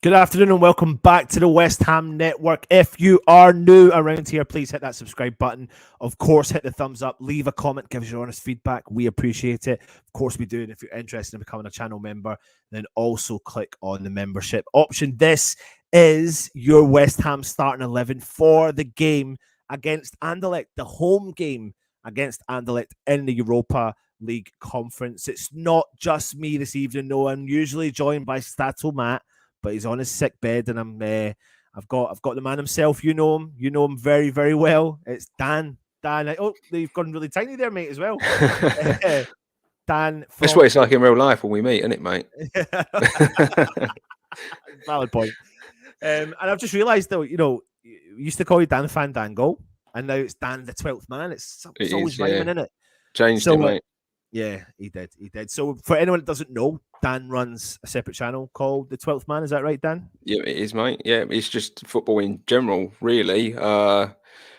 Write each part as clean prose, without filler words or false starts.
Good afternoon and welcome back to the West Ham Network. If you are new around here, please hit that subscribe button. Of course, hit the thumbs up, leave a comment, give us your honest feedback. We appreciate it. Of course, we do. And if you're interested in becoming a channel member, then also click on the membership option. This is your West Ham starting 11 for the game against Anderlecht, the home game against Anderlecht in the Europa League Conference. It's not just me this evening, though. I'm usually joined by Stato Matt, but he's on his sick bed, and I've got the man himself. You know him very, very well. It's Dan. Oh, you've gone really tiny there, mate, as well. Dan. That's what it's like in real life when we meet, isn't it, mate? Valid point. And I've just realised, though, we used to call you Dan Fandango, and now it's Dan the 12th man. It's always rhyming, isn't it? Changed it, mate. Yeah, he did. So for anyone that doesn't know, Dan runs a separate channel called The 12th Man. Is that right, Dan? Yeah, it is, mate. Yeah, it's just football in general, really. A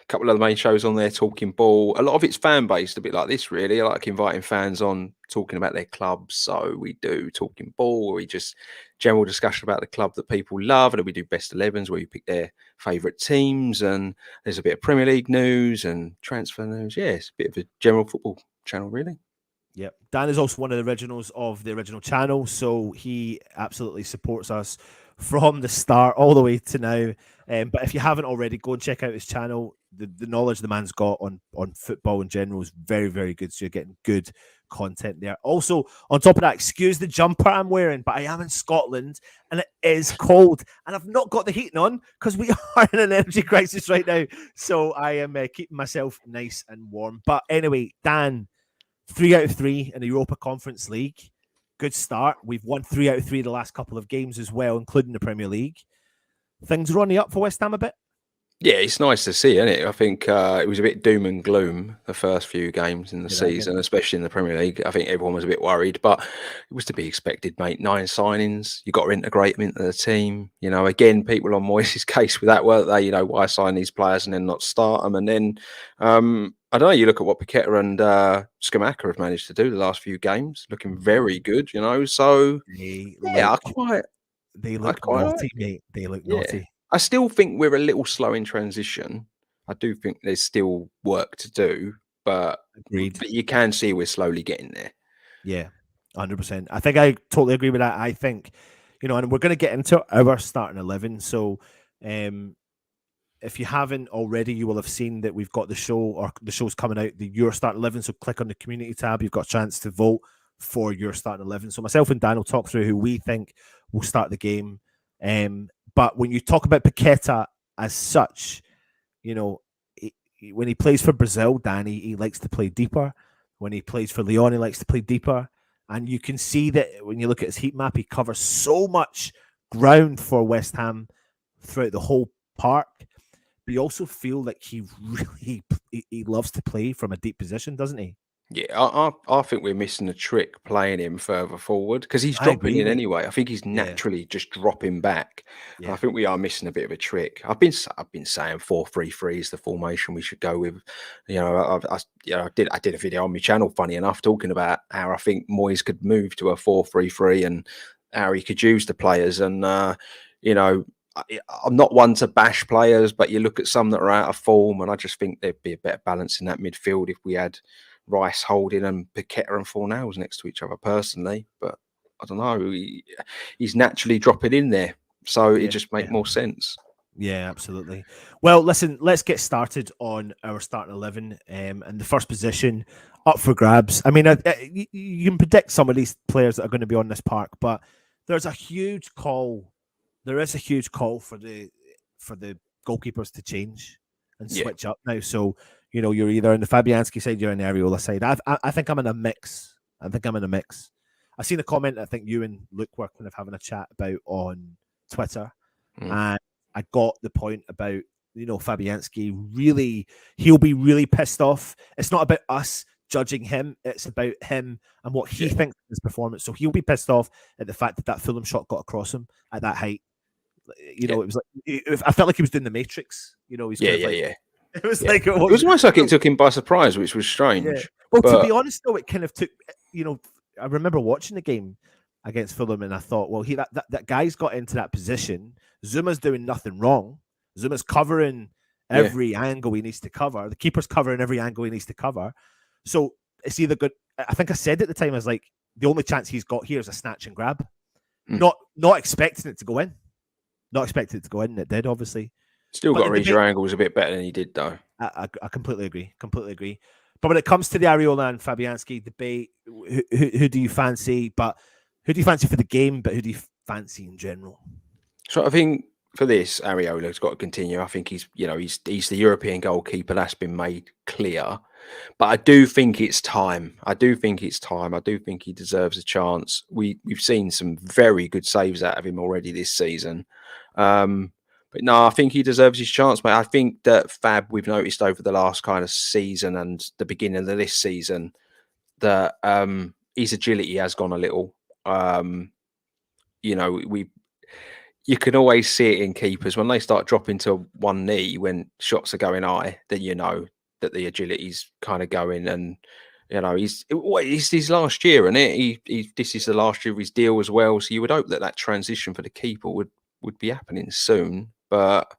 couple of the main shows on there, talking ball. A lot of it's fan-based, a bit like this, really. I like inviting fans on, talking about their clubs. So we do talking ball, we just general discussion about the club that people love, and then we do best 11s where you pick their favourite teams, and there's a bit of Premier League news and transfer news. Yeah, it's a bit of a general football channel, really. Yep. Dan is also one of the originals of the original channel, so he absolutely supports us from the start all the way to now. But if you haven't already, go and check out his channel. The knowledge the man's got on football in general is very, very good, so you're getting good content there. Also, on top of that, excuse the jumper I'm wearing, but I am in Scotland, and it is cold, and I've not got the heating on because we are in an energy crisis right now, so I am keeping myself nice and warm. But anyway, Dan, 3 out of 3 in the Europa Conference League. Good start. We've won 3 out of 3 the last couple of games as well, including the Premier League. Things are on the up for West Ham a bit? Yeah, it's nice to see, isn't it? I think it was a bit doom and gloom the first few games in the season, especially in the Premier League. I think everyone was a bit worried, but it was to be expected, mate. 9 signings. You got to integrate them into the team. Again, people on Moyes' case with that, weren't they? Why sign these players and then not start them? And then, I don't know, you look at what Paqueta and Scamacca have managed to do the last few games, looking very good, So, they look naughty, mate. They look naughty. I still think we're a little slow in transition. I do think there's still work to do, but you can see we're slowly getting there. Yeah, 100%. I think I totally agree with that. I think, and we're going to get into our starting 11. So, if you haven't already, you will have seen that we've got the show, or the show's coming out, the Your Starting 11. So click on the community tab. You've got a chance to vote for your starting 11. So myself and Dan will talk through who we think will start the game. But when you talk about Paqueta as such, when he plays for Brazil, Danny, he likes to play deeper. When he plays for Lyon, he likes to play deeper. And you can see that when you look at his heat map, he covers so much ground for West Ham throughout the whole park. But you also feel like he loves to play from a deep position, doesn't he? Yeah, I think we're missing a trick playing him further forward because he's dropping in anyway. I think he's naturally just dropping back. Yeah. I think we are missing a bit of a trick. I've been saying 4-3-3 is the formation we should go with. I did a video on my channel, funny enough, talking about how I think Moyes could move to a 4-3-3 and how he could use the players. And I'm not one to bash players, but you look at some that are out of form, and I just think there'd be a better balance in that midfield if we had Rice, Holding, and Paqueta and Fornals next to each other, personally. But I don't know, he's naturally dropping in there, so it just makes more sense. Yeah, absolutely. Well, listen, let's get started on our starting 11. And the first position up for grabs. I mean, you can predict some of these players that are going to be on this park, but there's a huge call. There is a huge call for the goalkeepers to change and switch up now. So, you're either on the Fabianski side, you're on the Areola side. I think I'm in a mix. I've seen a comment I think you and Luke were kind of having a chat about on Twitter. And I got the point about, Fabianski really, he'll be really pissed off. It's not about us judging him. It's about him and what he thinks of his performance. So he'll be pissed off at the fact that Fulham shot got across him at that height. It was like, I felt like he was doing the Matrix. He's It was Yeah. like It was almost like it took him by surprise, which was strange. Yeah. Well, to be honest, though, it kind of took. I remember watching the game against Fulham, and I thought, well, that guy's got into that position. Zuma's doing nothing wrong. Zuma's covering every angle he needs to cover. The keeper's covering every angle he needs to cover. So it's either good. I think I said at the time, I was like, the only chance he's got here is a snatch and grab. Not expecting it to go in. Not expecting it to go in. It did, obviously. Still got to read your angles a bit better than he did, though. I completely agree. Completely agree. But when it comes to the Areola and Fabianski debate, who do you fancy? But who do you fancy for the game? But who do you fancy in general? So I think for this, Areola's got to continue. I think he's the European goalkeeper. That's been made clear. But I do think it's time. I do think he deserves a chance. We've seen some very good saves out of him already this season. But no, I think he deserves his chance, mate. I think that Fab, we've noticed over the last kind of season and the beginning of this season that his agility has gone a little. You can always see it in keepers when they start dropping to one knee when shots are going high. Then you know that the agility's kind of going, and it's his last year, and this is the last year of his deal as well. So you would hope that transition for the keeper would be happening soon. But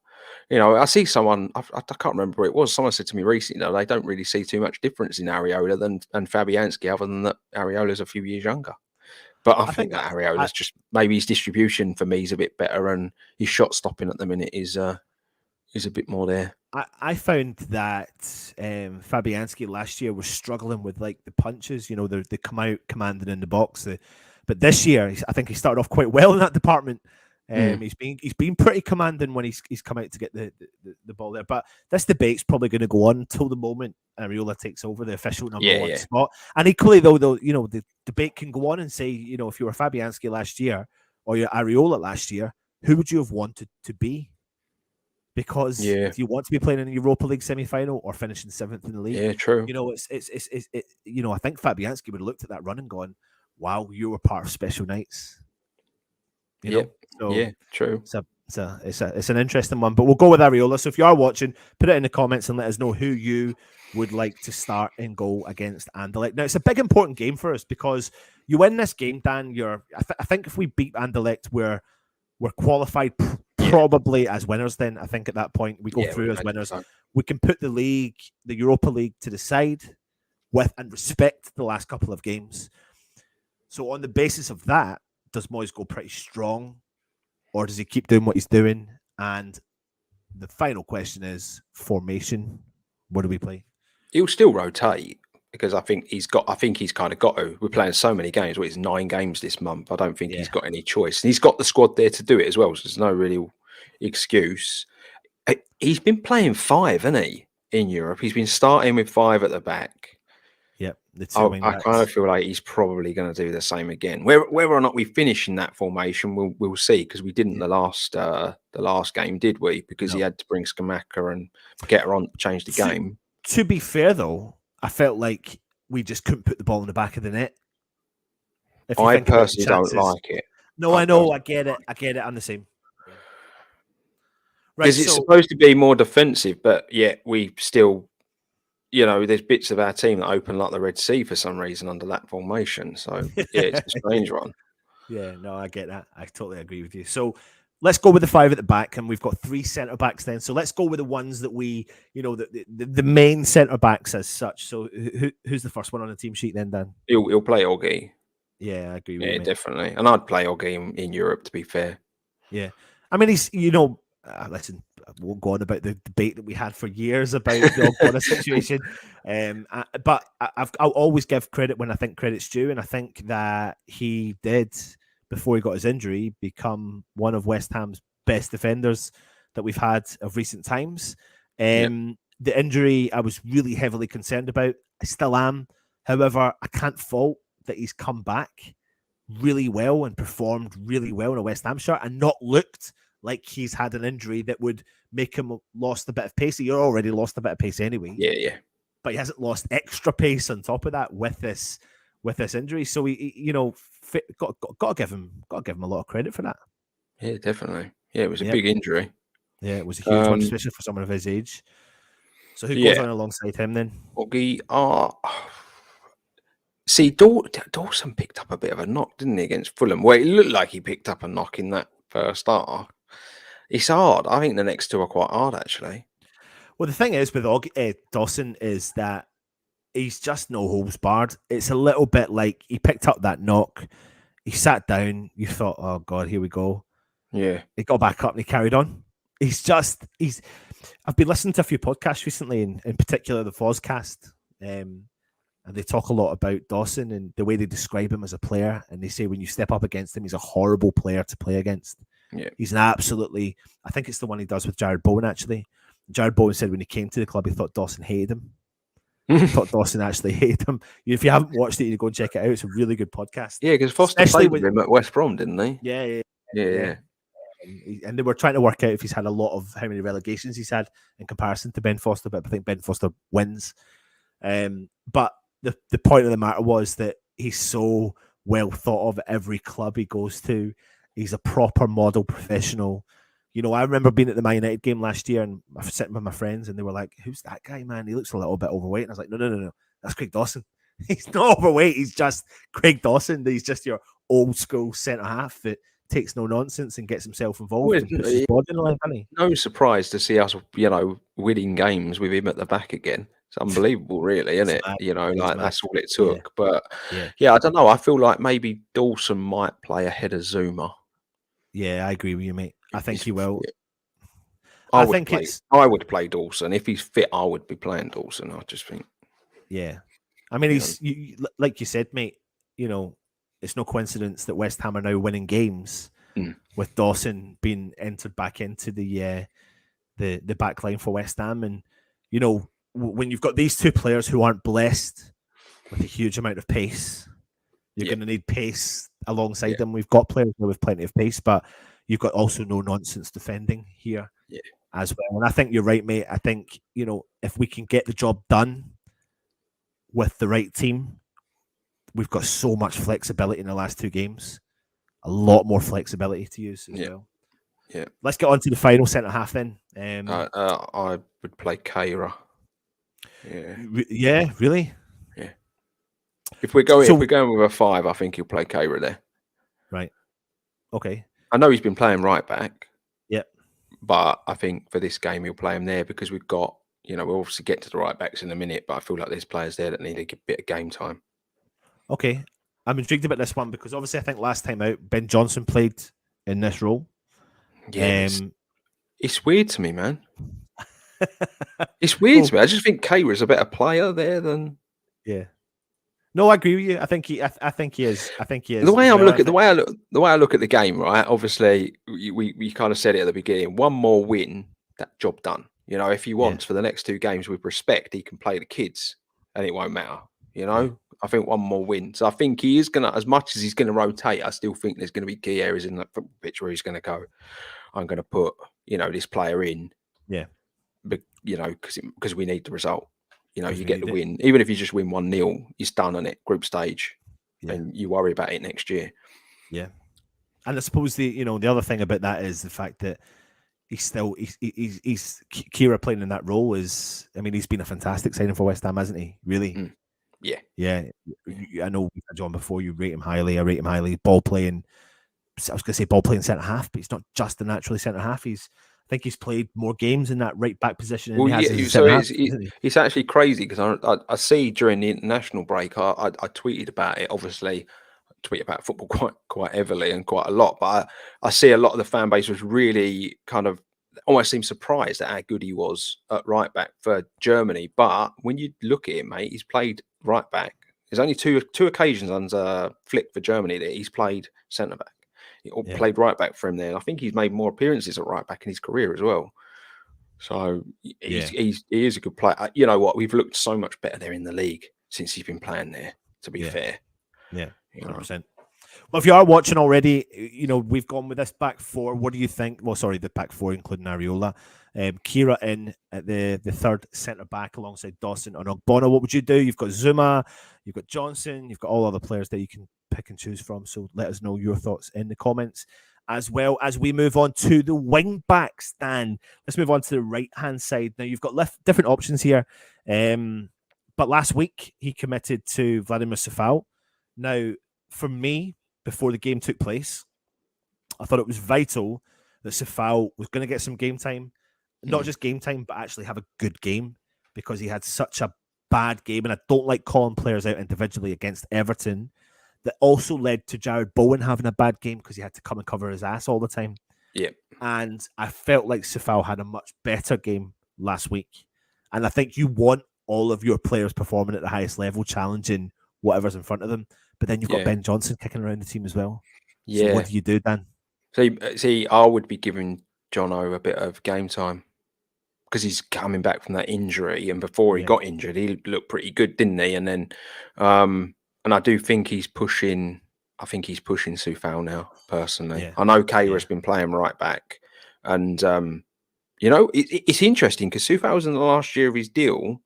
I see someone, I can't remember who it was. Someone said to me recently that they don't really see too much difference in Areola and Fabianski, other than that Areola's a few years younger. But I think that Areola's just maybe his distribution for me is a bit better, and his shot stopping at the minute is a bit more there. I found that Fabianski last year was struggling with like the punches. They come out commanding in the box. But this year, I think he started off quite well in that department. He's been pretty commanding when he's come out to get the ball there. But this debate's probably going to go on until the moment Areola takes over the official number one spot. And equally, though, the debate can go on and say, if you were Fabianski last year or you're Areola last year, who would you have wanted to be? Because if you want to be playing in a Europa League semi-final or finishing 7th in the league, true. It's I think Fabianski would have looked at that run and gone, "Wow, you were part of Special Nights." True. It's an interesting one, but we'll go with Areola. So if you are watching, put it in the comments and let us know who you would like to start in goal against Anderlecht. Now it's a big important game for us because you win this game, Dan. I think if we beat Anderlecht, we're qualified probably as winners. Then I think at that point we go through as winners. So. We can put the Europa League to the side and respect the last couple of games. So on the basis of that, does Moyes go pretty strong, or does he keep doing what he's doing? And the final question is formation. What do we play? He'll still rotate because I think he's kind of got to. We're playing so many games. It's 9 games this month. I don't think he's got any choice. And he's got the squad there to do it as well. So there's no real excuse. He's been playing 5, hasn't he, in Europe? He's been starting with 5 at the back. Yep. I kind of feel like he's probably going to do the same again. Whether or not we finish in that formation, we'll see, because we didn't the last game, did we? Because he had to bring Skamaka and get her on, change the game. To be fair, though, I felt like we just couldn't put the ball in the back of the net. I personally don't like it. No, I know. I get it. I'm the same. Right, because it's supposed to be more defensive, but yet we still, there's bits of our team that open like the Red Sea for some reason under that formation. So, it's a strange one. Yeah, no, I get that. I totally agree with you. So, let's go with the 5 at the back, and we've got 3 centre backs then. So let's go with the ones that we, the main centre backs as such. So who's the first one on the team sheet then, Dan? He'll play Oggy. Yeah, I agree with you. Yeah, definitely. And I'd play Oggy in Europe, to be fair. Yeah. I mean, he's, listen, I won't go on about the debate that we had for years about the Ogbonna situation. But I'll always give credit when I think credit's due. And I think that he did, before he got his injury, become one of West Ham's best defenders that we've had of recent times. The injury I was really heavily concerned about. I still am. However, I can't fault that he's come back really well and performed really well in a West Ham shirt and not looked like he's had an injury that would make him lost a bit of pace. You're already lost a bit of pace anyway. Yeah. But he hasn't lost extra pace on top of that with this injury. So he got to give him a lot of credit for that. Yeah, definitely. Yeah, it was a big injury. Yeah, it was a huge one, especially for someone of his age. So who goes on alongside him then? Buggie, see, Dawson picked up a bit of a knock, didn't he, against Fulham? Well, it looked like he picked up a knock in that first half. It's hard. I think the next two are quite hard, actually. Well, the thing is with Dawson is that he's just no holds barred. It's a little bit like he picked up that knock, he sat down, you thought, oh God, here we go. Yeah. He got back up and he carried on. I've been listening to a few podcasts recently, in particular the Fozcast, and they talk a lot about Dawson and the way they describe him as a player. And they say when you step up against him, he's a horrible player to play against. Yeah. He's an absolutely, I think it's the one he does with Jared Bowen, actually. Jared Bowen said when he came to the club, he thought Dawson hated him. He thought Dawson actually hated him. If you haven't watched it, you go and check it out. It's a really good podcast. Yeah, because Foster played with him at West Brom, didn't he? Yeah. And they were trying to work out if he's had a lot of how many relegations he's had in comparison to Ben Foster, but I think Ben Foster wins. But the point of the matter was that he's so well thought of at every club he goes to. He's a proper model professional. You know, I remember being at the Man United game last year and I was sitting with my friends and they were like, who's that guy, man? He looks a little bit overweight. And I was like, no. That's Craig Dawson. He's not overweight. He's just Craig Dawson. He's just your old school centre-half that takes no nonsense and gets himself involved and puts his body in the line, hasn't he? No surprise to see us, winning games with him at the back again. It's unbelievable, really, isn't it? That's all it took. Yeah. But, I don't know. I feel like maybe Dawson might play ahead of Zuma. Yeah, I agree with you, mate. I think he will. I would play Dawson. If he's fit, I would be playing Dawson, I just think. Yeah. I mean, like you said, mate, it's no coincidence that West Ham are now winning games with Dawson being entered back into the back line for West Ham. And, when you've got these two players who aren't blessed with a huge amount of pace, you're going to need pace alongside them. We've got players with plenty of pace, but you've got also no nonsense defending here as well. And I think you're right, mate. I think, if we can get the job done with the right team, we've got so much flexibility in the last two games. A lot more flexibility to use as well. Yeah. Let's get on to the final centre-half then. I would play Keira. Yeah, really? Yeah. If we're going with a 5, I think he'll play Keira there. Right. Okay. I know he's been playing right back. Yeah. But I think for this game he'll play him there because we've got, we'll obviously get to the right backs in a minute, but I feel like there's players there that need a bit of game time. Okay. I'm intrigued about this one because obviously I think last time out Ben Johnson played in this role. Yeah. It's weird to me, man. It's weird to me. I just think Keira is a better player there than. Yeah. No, I agree with you. I think he is. The way I look at the game, right? Obviously, we kind of said it at the beginning. One more win, that job done. If he wants for the next two games with respect, he can play the kids, and it won't matter. I think one more win. So I think he is gonna, as much as he's gonna rotate, I still think there's gonna be key areas in that football pitch where he's gonna go. I'm gonna put, this player in. Yeah. But because we need the result. You get the win. Even if you just win 1-0, he's done on it, group stage, and you worry about it next year. Yeah. And I suppose the other thing about that is the fact that he's Keira playing in that role is, I mean, he's been a fantastic signing for West Ham, hasn't he? Really? Yeah. Yeah. I know we've had John before, you rate him highly. I rate him highly. Ball playing centre half, but he's not just a naturally centre half. I think he's played more games in that right back position. It's actually crazy because I see during the international break, I tweeted about it. Obviously, I tweet about football quite heavily and quite a lot, but I see a lot of the fan base was really kind of almost seemed surprised at how good he was at right back for Germany. But when you look at it, mate, he's played right back. There's only two occasions under Flick for Germany that he's played centre back. He played right back for him there. And I think he's made more appearances at right back in his career as well. So he is a good player. You know what? We've looked so much better there in the league since he's been playing there, to be fair. Yeah, 100%. Well, if you are watching already, we've gone with this back four. What do you think? Well, sorry, the back four, including Areola. Keira in at the third centre-back alongside Dawson and Ogbonna. What would you do? You've got Zuma, you've got Johnson, you've got all other players that you can pick and choose from. So let us know your thoughts in the comments. as well as we move on to the wing backs. Dan, let's move on to the right-hand side. Now, you've got different options here. But last week, he committed to Vladimir Safal. Now, for me, before the game took place, I thought it was vital that Safal was going to get some game time. Not just game time, but actually have a good game, because he had such a bad game. And I don't like calling players out individually against Everton. That also led to Jared Bowen having a bad game because he had to come and cover his ass all the time. Yeah. And I felt like Safal had a much better game last week. And I think you want all of your players performing at the highest level, challenging whatever's in front of them. But then you've got Ben Johnson kicking around the team as well. Yeah. So what do you do, Dan? See, I would be giving Jono a bit of game time because he's coming back from that injury. And before he got injured, he looked pretty good, didn't he? And then, and I do think he's pushing. I think he's pushing Sufal now, personally. I know Kayra's been playing right back. And, it's interesting because Sufal's in the last year of his deal.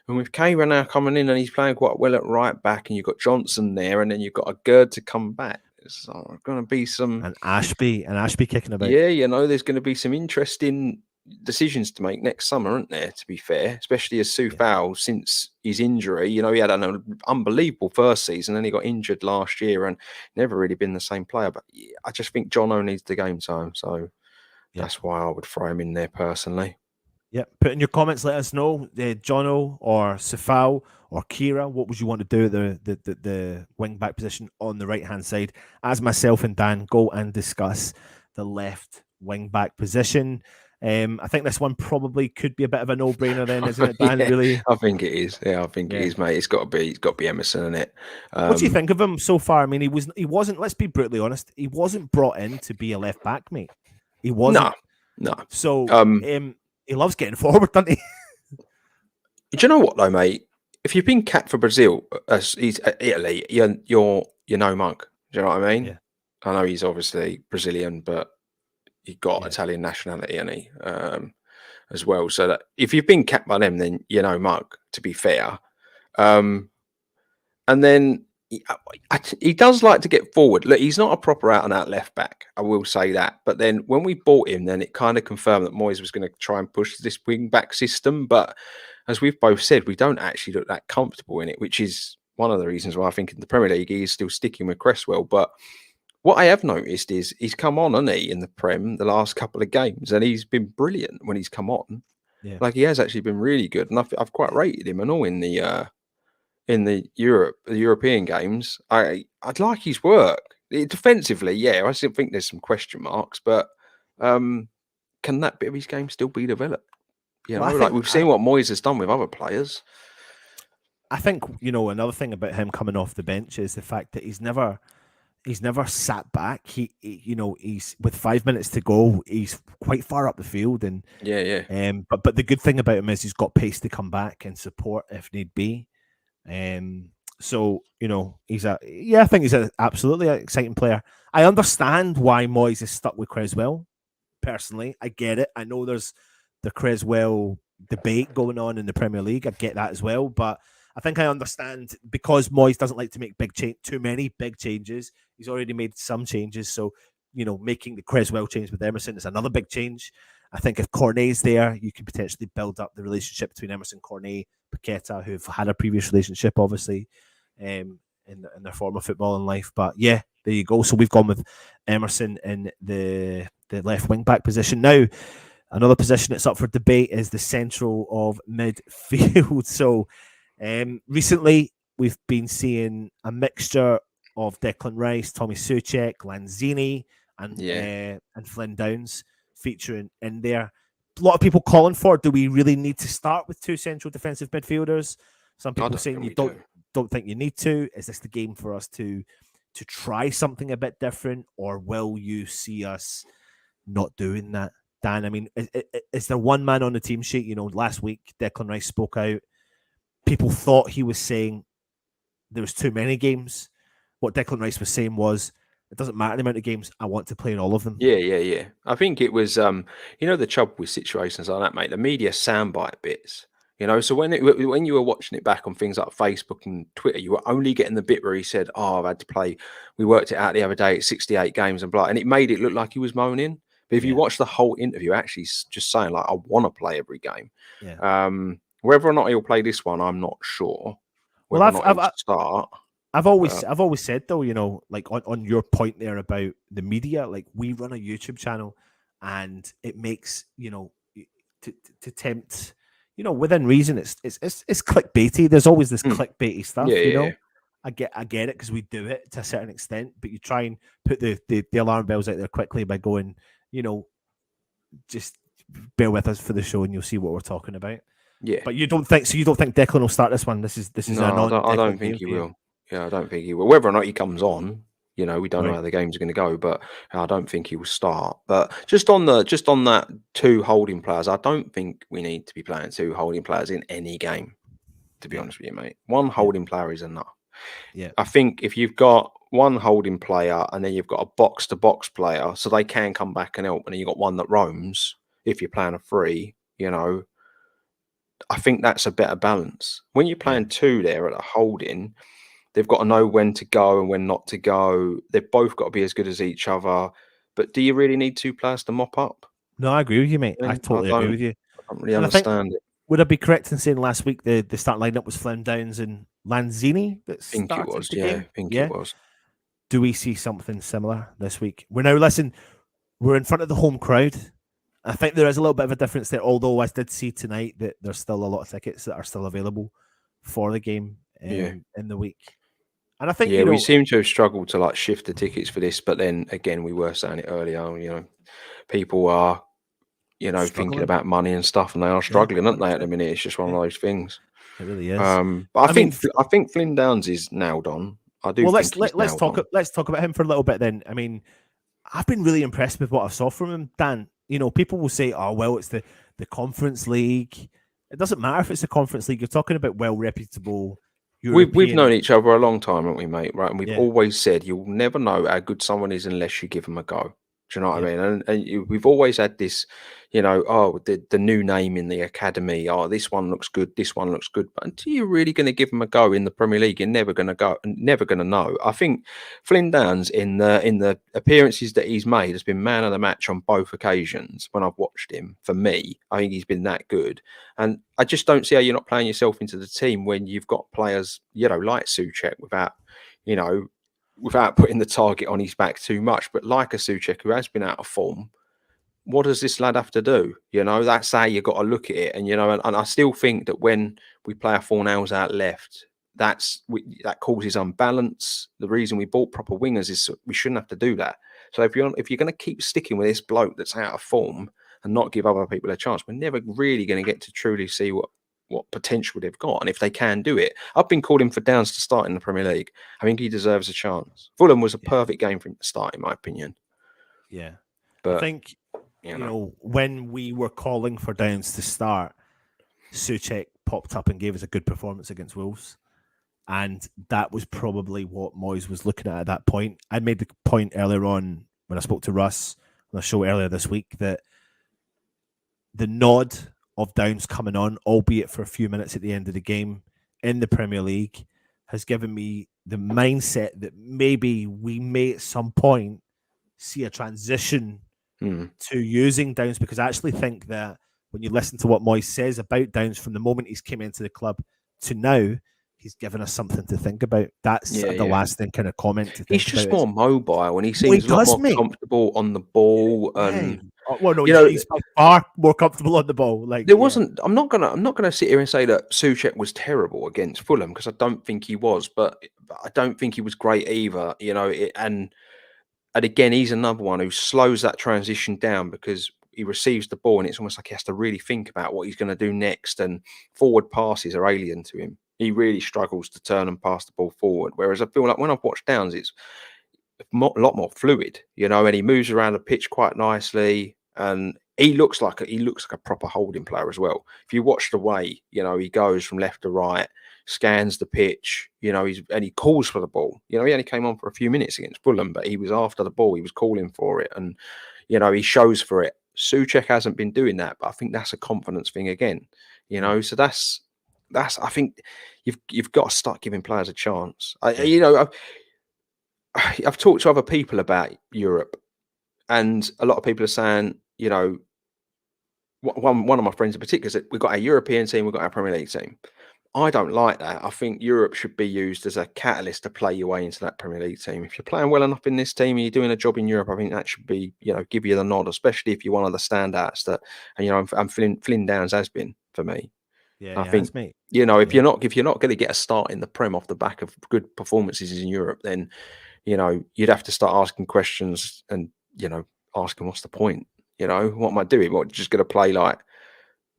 And with Kayra now coming in and he's playing quite well at right back, and you've got Johnson there, and then you've got a Gerd to come back. There's going to be some... And Ashby kicking about. Yeah, there's going to be some interesting decisions to make next summer, aren't there, to be fair? Especially as Sufal, since his injury, he had an unbelievable first season, and he got injured last year and never really been the same player. But I just think Jono needs the game time, so that's why I would throw him in there personally. Yeah, put in your comments, let us know, Jono or Safal or Kira, what would you want to do at the wing back position on the right hand side, as myself and Dan go and discuss the left wing back position. I think this one probably could be a bit of a no brainer then, isn't it, Dan? Really, I think it is. Yeah, I think it is, mate. It's got to be Emerson, isn't it? What do you think of him so far? I mean, he wasn't. Let's be brutally honest. He wasn't brought in to be a left back, mate. He wasn't. No. So he loves getting forward, doesn't he? Do you know what though, mate? If you've been capped for Brazil, he's Italy, you're no mug. Do you know what I mean? Yeah. I know he's obviously Brazilian, but he got Italian nationality, and he as well. So that if you've been capped by them, then you're no mug. To be fair, and then he does like to get forward. Look, he's not a proper out and out left back. I will say that. But then when we bought him, then it kind of confirmed that Moyes was going to try and push this wing back system. But as we've both said, we don't actually look that comfortable in it, which is one of the reasons why I think in the Premier League he is still sticking with Cresswell. But what I have noticed is he's come on, hasn't he, in the Prem the last couple of games, and he's been brilliant when he's come on. Yeah. Like he has actually been really good, and I've quite rated him and all in the European games. I'd like his work defensively. I still think there's some question marks, but can that bit of his game still be developed? We've seen what Moyes has done with other players. I think another thing about him coming off the bench is the fact that he's never sat back. He's with 5 minutes to go. He's quite far up the field, and But the good thing about him is he's got pace to come back and support if need be. So I think he's an absolutely exciting player. I understand why Moyes is stuck with Cresswell. Personally, I get it. I know there's the Cresswell debate going on in the Premier League. I get that as well, but I think I understand because Moyes doesn't like to make too many big changes. He's already made some changes, so making the Cresswell change with Emerson is another big change. I think if Cornet's there, you can potentially build up the relationship between Emerson, Cornet, Paqueta, who've had a previous relationship, obviously, in their former footballing life. But yeah, there you go. So we've gone with Emerson in the left wing back position. Now, another position that's up for debate is the central of midfield. So recently, we've been seeing a mixture of Declan Rice, Tommy Soucek, Lanzini, and Flynn Downs featuring in there. A lot of people calling for, do we really need to start with two central defensive midfielders? Some people saying you don't think you need to. Is this the game for us to try something a bit different, or will you see us not doing that? Dan, I mean, is there one man on the team sheet? Last week Declan Rice spoke out. People thought he was saying there was too many games. What Declan Rice was saying was, it doesn't matter the amount of games, I want to play in all of them. Yeah. I think it was, the trouble with situations like that, mate, the media soundbite bits, You know, so when you were watching it back on things like Facebook and Twitter, you were only getting the bit where he said, "Oh, I've had to play. We worked it out the other day at 68 games and blah," and it made it look like he was moaning. But if you watch the whole interview, actually just saying like, "I want to play every game." Whether or not he'll play this one, I'm not sure. Whether or not he'll start. I've always said though, you know, like on your point there about the media, like we run a YouTube channel, and it makes, you know, to tempt, you know, within reason, it's clickbaity. There's always this clickbaity stuff, you know. I get it because we do it to a certain extent, but you try and put the alarm bells out there quickly by going, you know, just bear with us for the show and you'll see what we're talking about. Yeah, but you don't think Declan will start this one? This is no, I don't think he will. Yeah, I don't think he will. Whether or not he comes on, you know, we don't know how the game's going to go, but I don't think he will start. But just on that 2 holding players, I don't think we need to be playing 2 holding players in any game. To be honest with you, mate, 1 holding player is enough. Yeah, I think if you've got 1 holding player and then you've got a box-to-box player, so they can come back and help, and then you've got 1 that roams. If you're playing a 3, you know, I think that's a better balance. When you're playing 2 there at a holding, they've got to know when to go and when not to go. They've both got to be as good as each other. But do you really need 2 players to mop up? No, I agree with you, mate. I totally agree with you. I don't really understand it. Would I be correct in saying last week the start lineup was Flynn Downs and Lanzini? I think it was. Yeah, I think it was. Do we see something similar this week? We're in front of the home crowd. I think there is a little bit of a difference there, although I did see tonight that there's still a lot of tickets that are still available for the game in the week. And I think we seem to have struggled to like shift the tickets for this, but then again, we were saying it earlier, you know, people are, you know, thinking about money and stuff, and they are struggling, aren't they, at the minute? It's just one of those things. It really is. But I think Flynn Downs is nailed on. I do. Well, let's talk about him for a little bit then. I mean, I've been really impressed with what I saw from him, Dan. You know, people will say, "Oh, well, it's the Conference League." It doesn't matter if it's the Conference League. You're talking about well reputable. We've known each other a long time, haven't we, mate? Right, and we've always said you'll never know how good someone is unless you give them a go. Do you know what I mean? And we've always had this, you know, the new name in the academy. Oh, this one looks good. This one looks good. But until you're really going to give them a go in the Premier League, you're never going to know. I think Flynn Downs in the appearances that he's made has been man of the match on both occasions. When I've watched him, for me, I think he's been that good. And I just don't see how you're not playing yourself into the team when you've got players, you know, like Souček without putting the target on his back too much, but like a Souček who has been out of form, what does this lad have to do? You know, that's how you got to look at it. And, you know, and I still think that when we play our 4 nails out left, that causes unbalance. The reason we bought proper wingers is we shouldn't have to do that. So if you're going to keep sticking with this bloke that's out of form and not give other people a chance, we're never really going to get to truly see what potential they've got, and if they can do it. I've been calling for Downs to start in the Premier League. I think he deserves a chance. Fulham was a perfect game for him to start, in my opinion. Yeah, but I think you know when we were calling for Downs to start, Souček popped up and gave us a good performance against Wolves, and that was probably what Moyes was looking at that point. I made the point earlier on when I spoke to Russ on the show earlier this week that the nod of Downs coming on, albeit for a few minutes at the end of the game in the Premier League, has given me the mindset that maybe we may at some point see a transition to using Downs, because I actually think that when you listen to what Moyes says about Downs from the moment he's came into the club to now, he's given us something to think about. That's the lasting kind of comment to think He's just more mobile, and he seems a lot more comfortable on the ball. And well, no, he's far more comfortable on the ball. Like there wasn't. I'm not gonna sit here and say that Souček was terrible against Fulham, because I don't think he was, but I don't think he was great either. You know, and again, he's another one who slows that transition down because he receives the ball, and it's almost like he has to really think about what he's going to do next. And forward passes are alien to him. He really struggles to turn and pass the ball forward. Whereas I feel like when I've watched Downs, it's a lot more fluid, you know, and he moves around the pitch quite nicely. And he looks like a proper holding player as well. If you watch the way, you know, he goes from left to right, scans the pitch, you know, and he calls for the ball. You know, he only came on for a few minutes against Fulham, but he was after the ball. He was calling for it, and you know, he shows for it. Souček hasn't been doing that, but I think that's a confidence thing again. You know, so that's I think you've got to start giving players a chance. You know, I've talked to other people about Europe, and a lot of people are saying, you know, one of my friends in particular said we've got our European team, we've got our Premier League team. I don't like that. I think Europe should be used as a catalyst to play your way into that Premier League team. If you're playing well enough in this team and you're doing a job in Europe, I think that should be, you know, give you the nod, especially if you're one of the standouts that, and you know, I'm Flynn Downs has been for me. Yeah, I think, mate. you know, if you're not going to get a start in the Prem off the back of good performances in Europe, then, you know, you'd have to start asking questions and, you know, asking what's the point? You know, what am I doing? What, just going to play like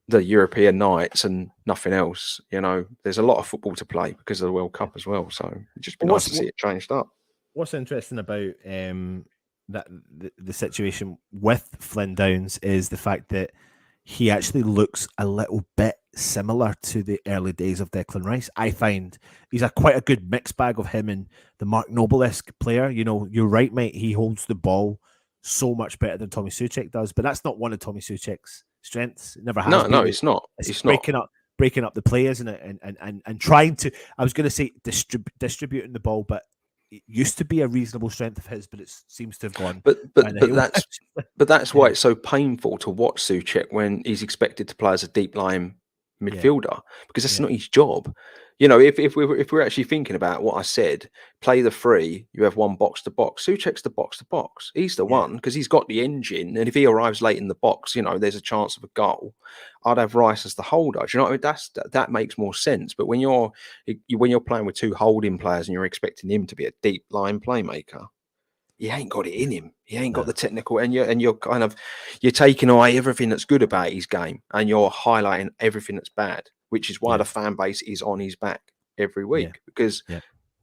the European nights and nothing else? You know, there's a lot of football to play because of the World Cup as well. So it'd just be nice to see it changed up. What's interesting about that the situation with Flynn Downs is the fact that he actually looks a little bit similar to the early days of Declan Rice. I find he's quite a good mixed bag of him and the Mark Noble-esque player. You know, you're right, mate. He holds the ball so much better than Tommy Souček does, but that's not one of Tommy Souček's strengths. It never has been. No, it's not. It's breaking up the players and trying to. I was going to say distributing the ball, but it used to be a reasonable strength of his, but it seems to have gone. But that's why it's so painful to watch Souček when he's expected to play as a deep line midfielder, because that's not his job. You know, if we're actually thinking about what I said, play the free, you have one box to box. Souček's the box to box. He's the one because he's got the engine, and if he arrives late in the box, you know, there's a chance of a goal. I'd have Rice as the holder. Do you know what I mean? That makes more sense. But when you're playing with two holding players and you're expecting him to be a deep line playmaker, he ain't got it in him. He ain't got the technical, and you're taking away everything that's good about his game, and you're highlighting everything that's bad, which is why the fan base is on his back every week because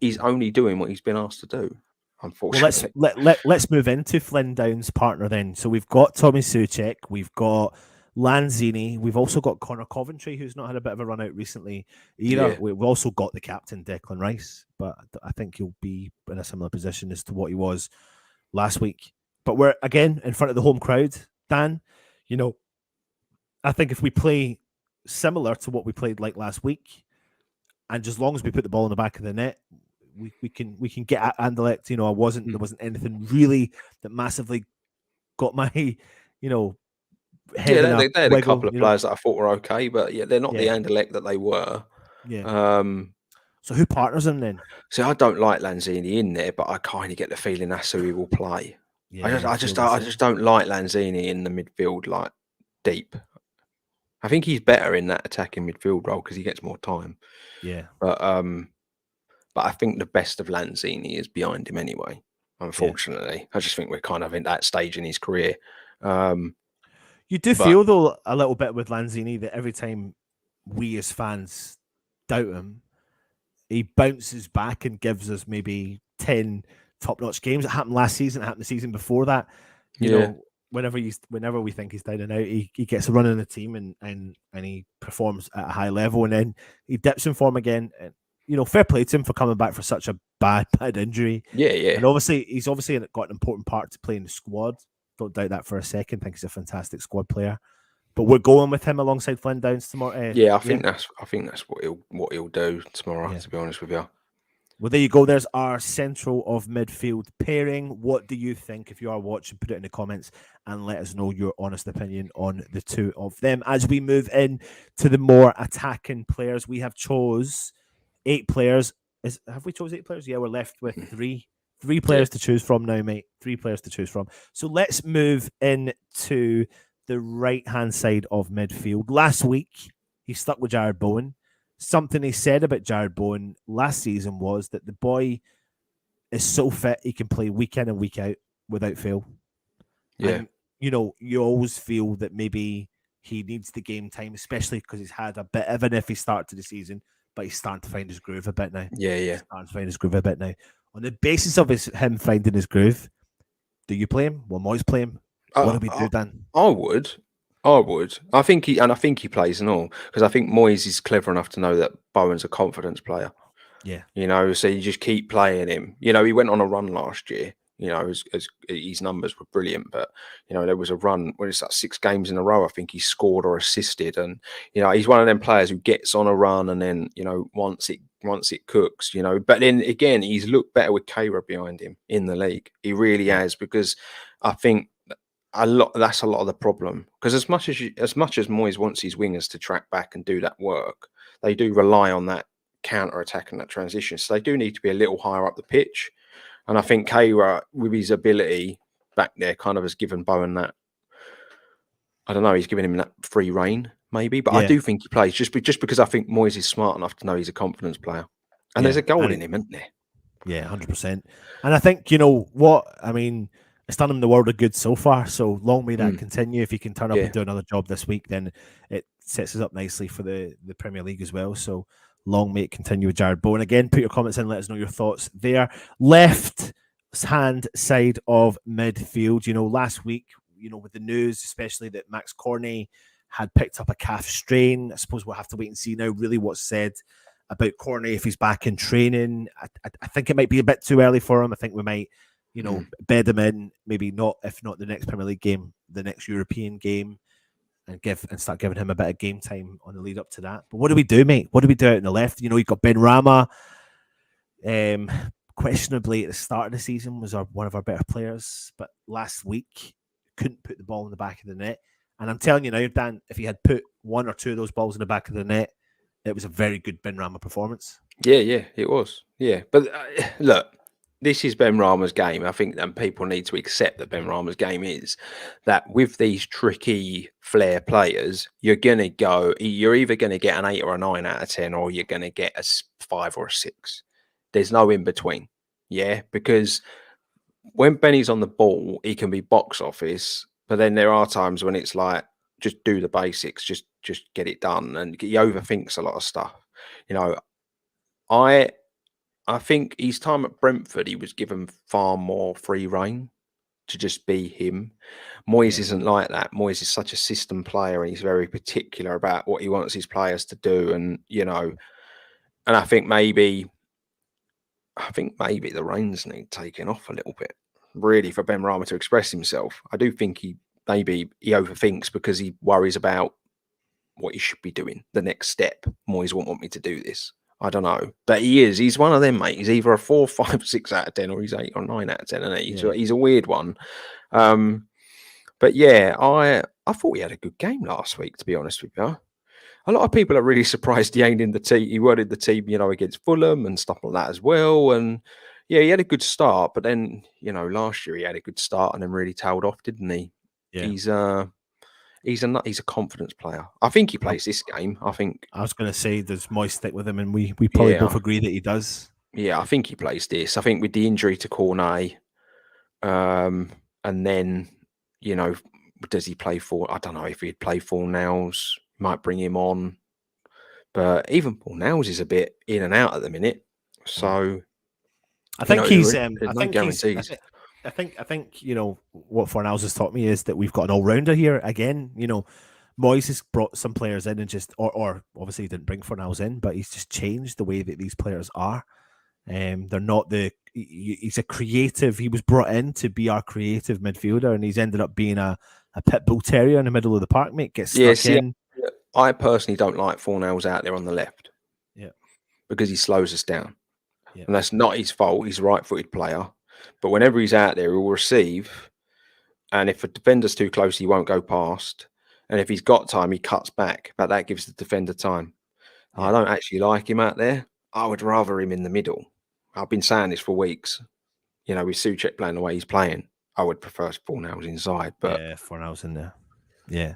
he's only doing what he's been asked to do. Unfortunately, well, let's move into Flynn Downs' partner then. So we've got Tommy Souček, we've got Lanzini, we've also got Connor Coventry, who's not had a bit of a run out recently either. Yeah. We've also got the captain Declan Rice, but I think he'll be in a similar position as to what he was last week. But we're again in front of the home crowd, Dan. You know, I think if we play similar to what we played like last week, and as long as we put the ball in the back of the net, we can get at Anderlecht. You know, there wasn't anything really that massively got my, you know, head. Yeah, they had a couple of players that I thought were okay, but they're not the Anderlecht that they were. Yeah. So who partners them then? See, I don't like Lanzini in there, but I kind of get the feeling that's who he will play. Yeah, I just don't like Lanzini in the midfield, like deep. I think he's better in that attacking midfield role because he gets more time. Yeah. But I think the best of Lanzini is behind him anyway, unfortunately. Yeah. I just think we're kind of in that stage in his career. You do feel, though, a little bit with Lanzini that every time we as fans doubt him, he bounces back and gives us maybe 10 top-notch games. It happened last season. It happened the season before that. You know, whenever we think he's down and out, he gets a run in the team and he performs at a high level, and then he dips in form again. And, you know, fair play to him for coming back for such a bad injury. Yeah. And obviously, he's got an important part to play in the squad. Don't doubt that for a second. I think he's a fantastic squad player. But we're going with him alongside Flynn Downs tomorrow. I think that's what he'll do tomorrow. To be honest with you. Well, there you go. There's our central of midfield pairing. What do you think? If you are watching, put it in the comments and let us know your honest opinion on the two of them. As we move in to the more attacking players, we have chose 8 players. Have we chose 8 players? Yeah, we're left with 3. 3 players to choose from now, mate. 3 players to choose from. So let's move into the right-hand side of midfield. Last week, he stuck with Jared Bowen. Something he said about Jared Bowen last season was that the boy is so fit he can play week in and week out without fail. Yeah. And, you know, you always feel that maybe he needs the game time, especially because he's had a bit of an iffy start to the season, but he's starting to find his groove a bit now. Yeah. He's starting to find his groove a bit now. On the basis of him finding his groove, do you play him? Will Moyes play him? What do we do, Dan? I would. I think he plays and all, because I think Moyes is clever enough to know that Bowen's a confidence player. Yeah. You know, so you just keep playing him. You know, he went on a run last year You know, as his numbers were brilliant, but you know, there was a run when it's like 6 games in a row, I think he scored or assisted, and you know, he's one of them players who gets on a run and then, you know, once it cooks, you know. But then again, he's looked better with Kayra behind him in the league. He really has, because I think that's a lot of the problem, because as much as Moyes wants his wingers to track back and do that work, they do rely on that counter attack and that transition, so they do need to be a little higher up the pitch. And I think Kayra, with his ability back there, kind of has given Bowen that, I don't know, he's giving him that free rein maybe, but I do think he plays just because I think Moyes is smart enough to know he's a confidence player, and there's a goal in him, isn't there? Yeah, 100%. And I think, you know what, I mean, it's done him the world of good so far, so long may that continue. If he can turn up and do another job this week, then it sets us up nicely for the Premier League as well. So long may it continue with Jared Bowen. Again, put your comments in, let us know your thoughts there. Left hand side of midfield, you know, last week, you know, with the news, especially that Max Cornet had picked up a calf strain. I suppose we'll have to wait and see now really what's said about Cornet if he's back in training. I think it might be a bit too early for him. I think we might, you know, bed him in, maybe not, if not the next Premier League game, the next European game, and start giving him a bit of game time on the lead up to that. But what do we do, mate? What do we do out on the left? You know, you've got Ben Rama, questionably at the start of the season was one of our better players, but last week couldn't put the ball in the back of the net. And I'm telling you now, Dan, if he had put 1 or 2 of those balls in the back of the net, it was a very good Ben Rama performance. Yeah, it was. Yeah, but look, this is Ben Rama's game. I think that people need to accept that Ben Rama's game is that with these tricky flair players, you're either going to get an 8 or a 9 out of 10, or you're going to get a 5 or a 6. There's no in between. Yeah, because when Benny's on the ball, he can be box office, but then there are times when it's like, just do the basics, just get it done, and he overthinks a lot of stuff. You know, I think his time at Brentford, he was given far more free rein to just be him. Moyes isn't like that. Moyes is such a system player, and he's very particular about what he wants his players to do. And, you know, and I think maybe the reins need taking off a little bit, really, for Ben Rama to express himself. I do think he overthinks because he worries about what he should be doing, the next step. Moyes won't want me to do this. I don't know, but he's one of them, mate. He's either a 4, 5, 6 out of 10, or he's 8 or 9 out of 10, and he's a weird one. But yeah, I thought he had a good game last week, to be honest with you. A lot of people are really surprised he ain't in the team. He weren't in the team, you know, against Fulham and stuff like that as well. And yeah, he had a good start, but then, you know, last year he had a good start and then really tailed off, didn't he? Yeah. He's a confidence player. I think he plays this game. I was going to say, does Moyes stick with him? And we probably both agree that he does. Yeah, I think he plays this. I think with the injury to Cornet, and then, you know, does he play for? I don't know if he'd play Fornals. Might bring him on, but even Fornals is a bit in and out at the minute. So I think he's. I think you know what Fornals has taught me is that we've got an all-rounder here again. You know, Moyes has brought some players in and just, or obviously he didn't bring Fornals in, but he's just changed the way that these players are. They're not he's a creative. He was brought in to be our creative midfielder, and he's ended up being a pit bull terrier in the middle of the park, mate. Gets stuck in. I personally don't like Fornals out there on the left. Yeah, because he slows us down, and that's not his fault. He's a right-footed player. But whenever he's out there, he'll receive. And if a defender's too close, he won't go past. And if he's got time, he cuts back. But that gives the defender time. Yeah. I don't actually like him out there. I would rather him in the middle. I've been saying this for weeks. You know, with Souček playing the way he's playing, I would prefer Fornals inside. But yeah, Fornals in there. Yeah.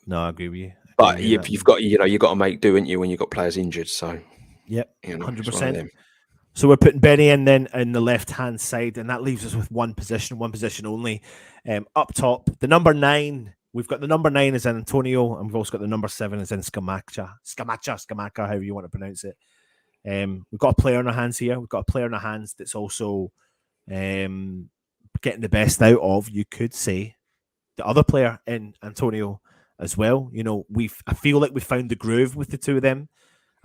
No, I agree with you. But you've got to make do, ain't you, when you've got players injured. So, yep, 100%. So we're putting Benny in then in the left-hand side, and that leaves us with one position only. Up top, the number 9, we've got the number 9 is in Antonio, and we've also got the number 7 is in Scamacca, however you want to pronounce it. We've got a player in our hands here. We've got a player in our hands that's also getting the best out of, you could say, the other player in Antonio as well. You know, I feel like we found the groove with the two of them.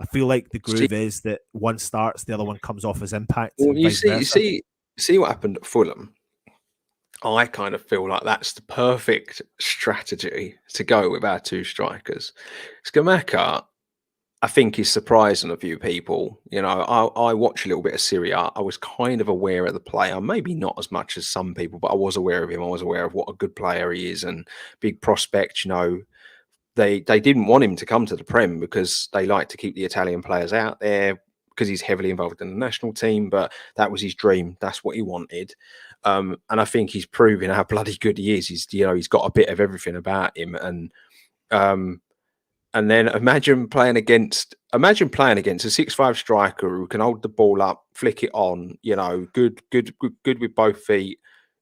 I feel like the groove is that one starts, the other one comes off as impact. Well, you see what happened at Fulham. I kind of feel like that's the perfect strategy to go with our two strikers. Scamacca, I think, is surprising a few people. You know, I watch a little bit of Serie A. I was kind of aware of the player, maybe not as much as some people, but I was aware of him. I was aware of what a good player he is and big prospect. You know, they didn't want him to come to the Prem because they like to keep the Italian players out there because he's heavily involved in the national team. But that was his dream. That's what he wanted. And I think he's proving how bloody good he is. He's got a bit of everything about him. And then imagine playing against a 6'5" striker who can hold the ball up, flick it on, good with both feet,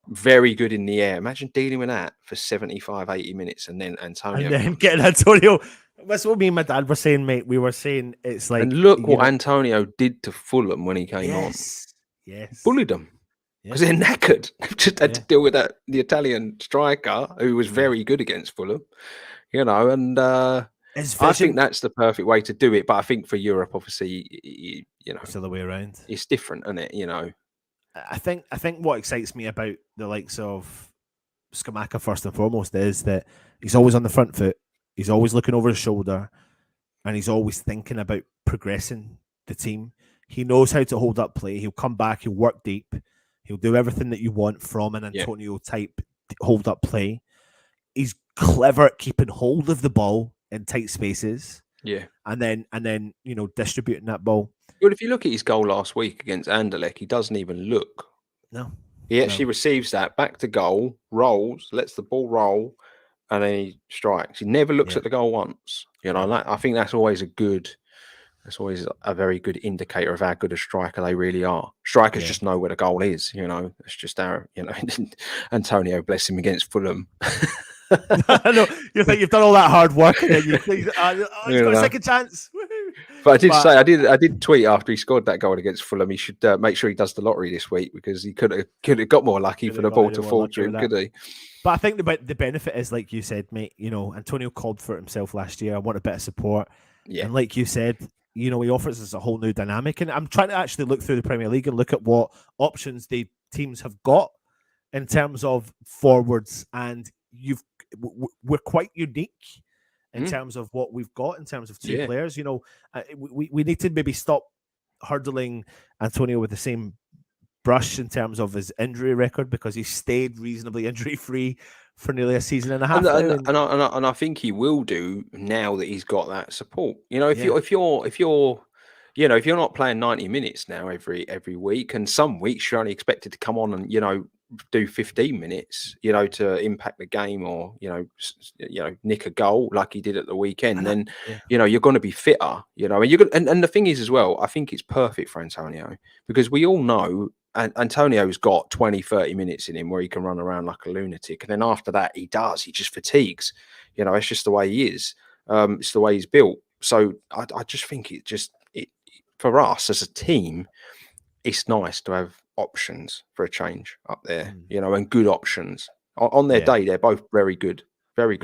very good in the air. Imagine dealing with that for 75, 80 minutes and then Antonio. And then getting Antonio. That's what me and my dad were saying, mate. We were saying it's like. And look what Antonio did to Fulham when he came on. Yes. Bullied them. Because they're knackered. They've just had to deal with the Italian striker who was very good against Fulham, and I think that's the perfect way to do it. But I think for Europe, obviously, it's the other way around. It's different, isn't it? I think what excites me about the likes of Scamacca first and foremost is that he's always on the front foot. He's always looking over his shoulder, and he's always thinking about progressing the team. He knows how to hold up play. He'll come back. He'll work deep. He'll do everything that you want from an Antonio type hold up play. He's clever at keeping hold of the ball in tight spaces. Yeah. And then distributing that ball. Well, if you look at his goal last week against Anderlecht, he doesn't even look. No. He actually receives that back to goal, rolls, lets the ball roll, and then he strikes. He never looks at the goal once. I think that's always a very good indicator of how good a striker they really are. Strikers just know where the goal is. It's just our, Antonio, bless him, against Fulham. No, you think you've done all that hard work, and then he's got a second chance. But I did tweet after he scored that goal against Fulham. He should make sure he does the lottery this week because he could have got more lucky for the ball to fall to him, could he? But I think the benefit is, like you said, mate. Antonio called for it himself last year. I want a bit of support, and like you said, he offers us a whole new dynamic. And I'm trying to actually look through the Premier League and look at what options the teams have got in terms of forwards, and we're quite unique in terms of what we've got in terms of two players. We need to maybe stop hurdling Antonio with the same brush in terms of his injury record, because he stayed reasonably injury free for nearly a season and a half. And I think he will do now that he's got that support. If you're not playing 90 minutes now every week, and some weeks you're only expected to come on and do 15 minutes, to impact the game, or nick a goal like he did at the weekend, then you're going to be fitter, and you're going. And the thing is as well, I think it's perfect for Antonio, because we all know Antonio's got 20-30 minutes in him where he can run around like a lunatic, and then after that he just fatigues. It's just the way he is. It's the way he's built. So I just think it for us as a team, it's nice to have options for a change up there, and good options on their day. They're both very good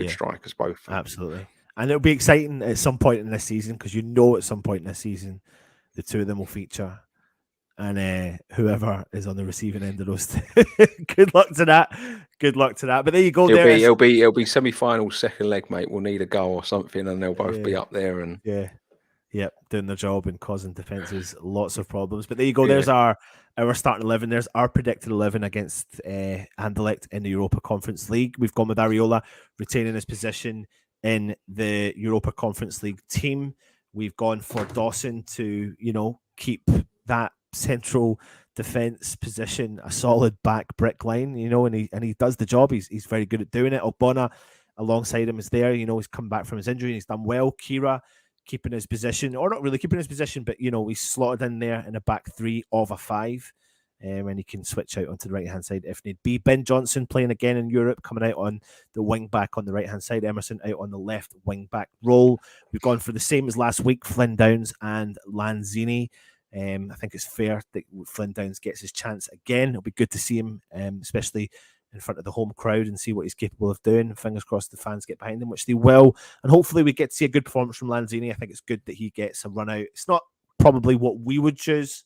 strikers, both. Absolutely. And it'll be exciting at some point in this season, because at some point in this season the two of them will feature, and whoever is on the receiving end of those good luck to that. But there you go. It'll be semi-final second leg, mate. We'll need a goal or something, and they'll both be up there and doing their job and causing defenses lots of problems. But there you go. There's our starting 11. There's our predicted 11 against Anderlecht in the Europa Conference League. We've gone with Areola retaining his position in the Europa Conference League team. We've gone for Dawson to, keep that central defense position a solid back brick line, and he does the job. He's very good at doing it. Ogbonna alongside him is there. He's come back from his injury and he's done well. Kira keeping his position, or not really keeping his position, but he's slotted in there in a back three of a five, and he can switch out onto the right hand side if need be. Ben Johnson playing again in Europe, coming out on the wing back on the right hand side. Emerson out on the left wing back role. We've gone for the same as last week: Flynn Downs and Lanzini. I think it's fair that Flynn Downs gets his chance again. It'll be good to see him, especially in front of the home crowd, and see what he's capable of doing. Fingers crossed the fans get behind him, which they will. And hopefully we get to see a good performance from Lanzini. I think it's good that he gets a run out. It's not probably what we would choose,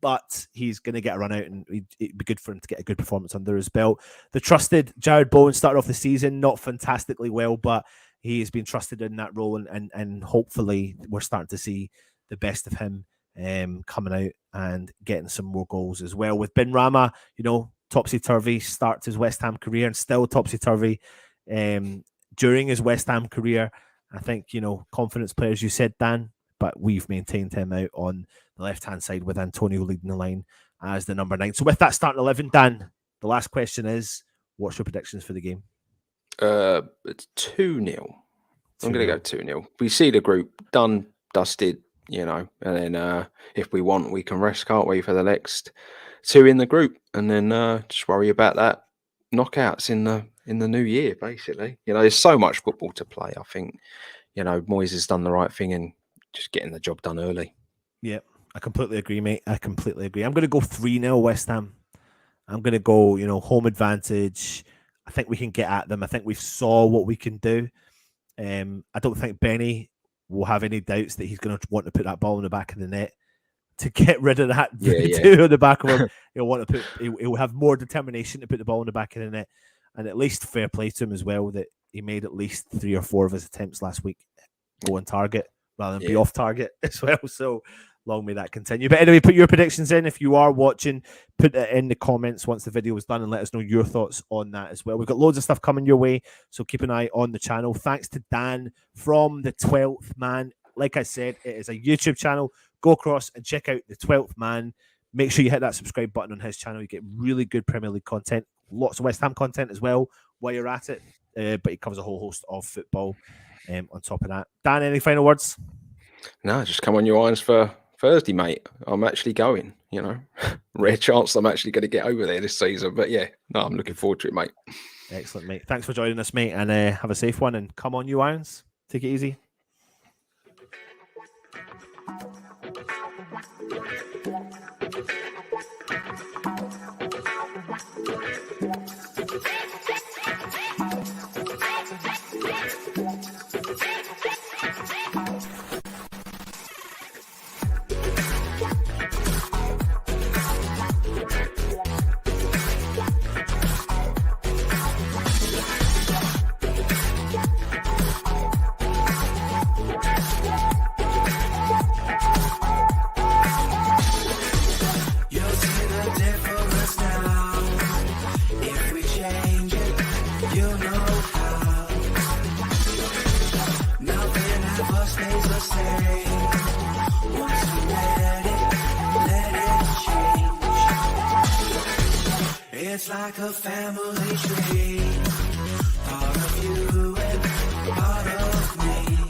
but he's going to get a run out, and it'd be good for him to get a good performance under his belt. The trusted Jared Bowen started off the season not fantastically well, but he has been trusted in that role, and hopefully we're starting to see the best of him coming out and getting some more goals as well. With Ben Rama, topsy-turvy start to his West Ham career, and still topsy-turvy during his West Ham career. I think, confidence players, you said, Dan, but we've maintained him out on the left-hand side with Antonio leading the line as the number 9. So with that starting 11, Dan, the last question is, what's your predictions for the game? It's 2-0. I'm going to go 2-0. We see the group done, dusted, and then if we want, we can rest, can't we, for the next 2 in the group, and then just worry about that knockouts in the new year, basically. There's so much football to play. I think, Moyes has done the right thing in just getting the job done early. Yeah, I completely agree, mate. I completely agree. I'm going to go 3-0 West Ham. I'm going to go, home advantage. I think we can get at them. I think we've saw what we can do. I don't think Benny will have any doubts that he's going to want to put that ball in the back of the net to get rid of that two on the back of him. He'll have more determination to put the ball in the back of the net, and at least fair play to him as well that he made at least 3 or 4 of his attempts last week go on target rather than be off target as well. So long may that continue. But anyway, put your predictions in. If you are watching, put it in the comments once the video is done and let us know your thoughts on that as well. We've got loads of stuff coming your way, so keep an eye on the channel. Thanks to Dan from the 12th Man. Like I said, it is a YouTube channel. Go across and check out the 12th Man. Make sure you hit that subscribe button on his channel. You get really good Premier League content, lots of West Ham content as well while you're at it. But he covers a whole host of football on top of that. Dan, any final words? No, just come on your irons for Thursday, mate. I'm actually going, Rare chance I'm actually going to get over there this season. But yeah, no, I'm looking forward to it, mate. Excellent, mate. Thanks for joining us, mate. And have a safe one. And come on, you irons. Take it easy. It's like a family tree, part of you and part of